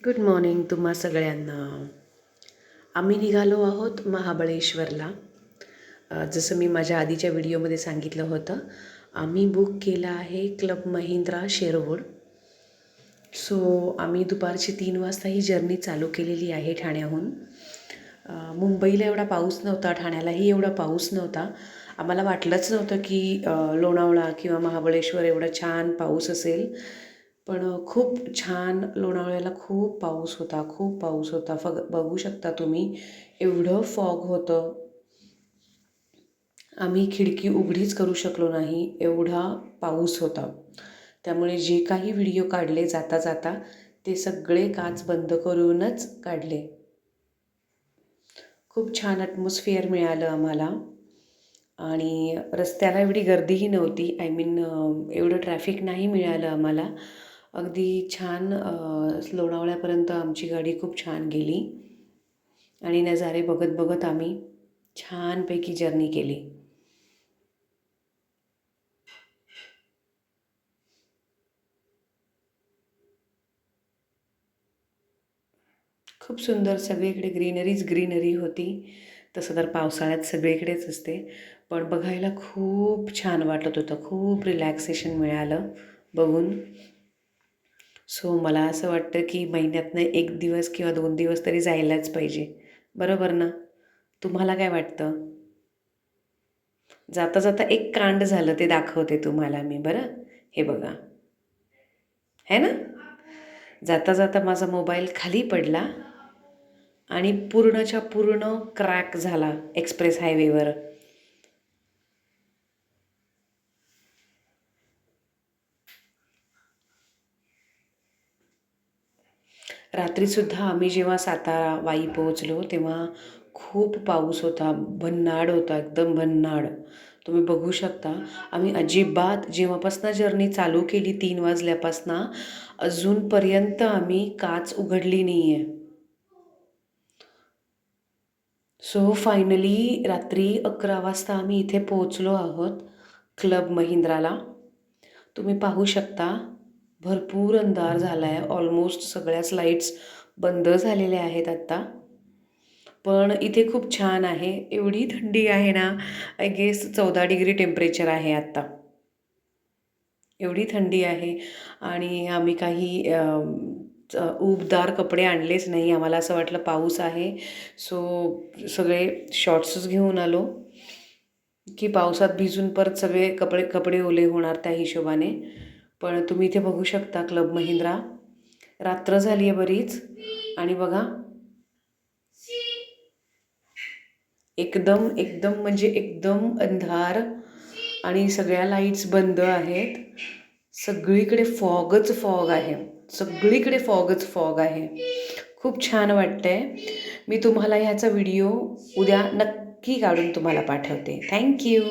Good morning तुम्हा सगळ्यांना. आम्ही निघालो आहोत महाबळेश्वरला. जसं मी माझ्या आधीच्या व्हिडिओमध्ये सांगितलं होतं, आम्ही बुक केलं आहे क्लब महिंद्रा शेरवूड. सो आम्ही दुपारची 3 वाजता ही जर्नी चालू केलेली आहे ठाण्याहून. मुंबईला एवढा पाऊस नव्हता, ठाण्यालाही एवढा पाऊस नव्हता. आम्हाला वाटलंच नव्हतं की लोणावळा किंवा महाबळेश्वर एवढा छान पाऊस असेल. पण खूप छान लोणावळ्याला खूप पाऊस होता, खूप पाऊस होता. बघू शकता तुम्ही, एवढं फॉग होतं. आम्ही खिडकी उघडीच करू शकलो नाही, एवढा पाऊस होता. त्यामुळे जे काही व्हिडिओ काढले जाता जाता ते सगळे काच बंद करूनच काढले. खूप छान ॲटमॉस्फिअर मिळालं आम्हाला आणि रस्त्याला एवढी गर्दीही नव्हती. एवढं ट्रॅफिक नाही मिळालं आम्हाला. अगदी छान लोणावळ्यापर्यंत आमची गाडी खूप छान गेली आणि नजारे बघत बघत आम्ही छानपैकी जर्नी केली. खूप सुंदर सगळीकडे ग्रीनरी होती. तसं तर पावसाळ्यात सगळीकडेच असते, पण बघायला खूप छान वाटत होतं. खूप रिलॅक्सेशन मिळालं बघून. सो मला असं वाटतं की महिन्यातनं 1 दिवस किंवा 2 दिवस तरी जायलाच पाहिजे. बरोबर ना? तुम्हाला काय वाटतं? जाता जाता एक कांड झालं ते दाखवते तुम्हाला मी बरं. हे बघा. है ना? जाता जाता माझा मोबाईल खाली पडला आणि पूर्णच्या पूर्ण क्रॅक झाला एक्सप्रेस हायवेवर. रात्रीसुद्धा आम्ही जेव्हा सातारा वाई पोहोचलो तेव्हा खूप पाऊस होता, भन्नाड होता, एकदम भन्नाड. तुम्ही बघू शकता. आम्ही अजिबात जेव्हापासनं जर्नी चालू केली 3 वाजल्यापासनं अजूनपर्यंत आम्ही काच उघडली नाही आहे. सो फायनली रात्री 11 वाजता आम्ही इथे पोहोचलो आहोत क्लब महिंद्राला. तुम्ही पाहू शकता, भरपूर अंधार झाला आहे. ऑलमोस्ट सगळ्याच लाईट्स बंद झालेल्या आहेत आत्ता. पण इथे खूप छान आहे. एवढी थंडी आहे ना, आय गेस 14 डिग्री टेम्परेचर आहे आत्ता. एवढी थंडी आहे आणि आम्ही काही उबदार कपडे आणलेच नाही. आम्हाला असं वाटलं पाऊस आहे, सो सगळे शॉर्ट्सच घेऊन आलो की पावसात भिजून परत सगळे कपडे कपडे ओले होणार त्या हिशोबाने. पण तुम्ही इथे बघू शकता क्लब महिंद्रा. रात्र झाली आहे बरीच आणि बघा, एकदम एकदम म्हणजे एकदम अंधार आणि सगळ्या लाईट्स बंद आहेत. सगळीकडे फॉग आहे. सगळीकडे फॉग आहे. खूप छान वाटतंय. मी तुम्हाला ह्याचा व्हिडिओ उद्या नक्की काढून तुम्हाला पाठवते. थँक्यू.